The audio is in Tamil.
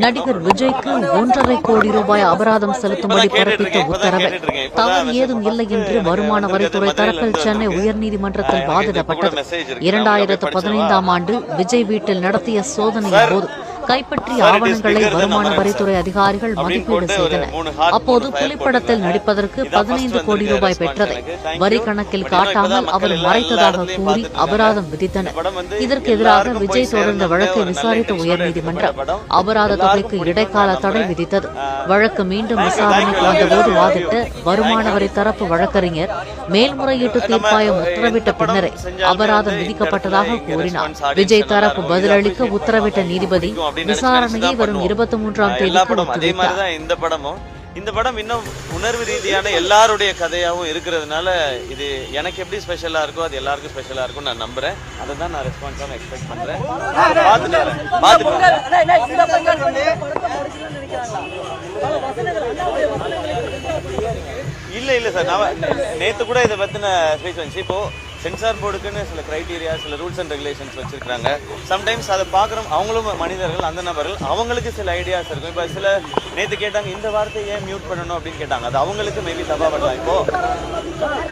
நடிகர் விஜய்க்கு 1.5 கோடி ரூபாய் அபராதம் செலுத்தும்படி பிறப்பித்த உத்தரவை தவறு ஏதும் இல்லை என்று வருமான வரித்துறை தரப்பில் சென்னை உயர்நீதிமன்றத்தில் வாதிடப்பட்டது. 2015ஆம் ஆண்டு விஜய் வீட்டில் நடத்திய சோதனையின் போது கைப்பற்றிய ஆவணங்களை வருமான வரித்துறை அதிகாரிகள் மதிப்பீடு செய்தனர். அப்போது புலிப்படத்தில் நடிப்பதற்கு 15 கோடி ரூபாய் பெற்றதை வரி கணக்கில் காட்டாமல் அவர் மறைத்ததாக கூறி அபராதம் விதித்தனர். இதற்கு எதிராக விஜய் தொடர்ந்த வழக்கை விசாரித்த உயர்நீதிமன்றம் அபராத தொகைக்கு இடைக்கால தடை விதித்தது. வழக்கு மீண்டும் விசாரணைக்கு வந்தபோது வாதிட்ட வருமான வரி தரப்பு வழக்கறிஞர் மேல்முறையீட்டு தீர்ப்பாயம் உத்தரவிட்ட பின்னரே அபராதம் விதிக்கப்பட்டதாக கூறினார். விஜய் தரப்பு பதிலளிக்க உத்தரவிட்ட நீதிபதி விசாரணையை வரும் 23ஆம் தேதிக்கு ஒத்திவைத்தார். இந்த படம் இன்னும் உணர்வு ரீதியான எல்லாருடைய கதையாகவும் இருக்கிறதுனால இது எனக்கு எப்படி ஸ்பெஷலா இருக்கோ அது எல்லாருக்கும் ஸ்பெஷலா இருக்கும் நான் நம்புறேன். அதை தான் நான் ரெஸ்பான்ஸாக எக்ஸ்பெக்ட் பண்றேன். இல்ல சார், நான் நேற்று கூட இதை பத்தின ஸ்பீச் வந்துச்சு. இப்போ சென்சார் போர்டுக்குன்னு சில கிரைட்டீரியா, சில ரூல்ஸ் அண்ட் ரெகுலேஷன்ஸ் வச்சிருக்காங்க. சம்டைம்ஸ் அதை பார்க்குறோம், அவங்களும் மனிதர்கள், அந்த நபர்கள், அவங்களுக்கு சில ஐடியாஸ் இருக்கும். இப்போ சில நேற்று கேட்டாங்க இந்த வார்த்தையை ஏன் மியூட் பண்ணணும் அப்படின்னு கேட்டாங்க. அது அவங்களுக்கு மேபி தப்பா பண்ணலாம். இப்போ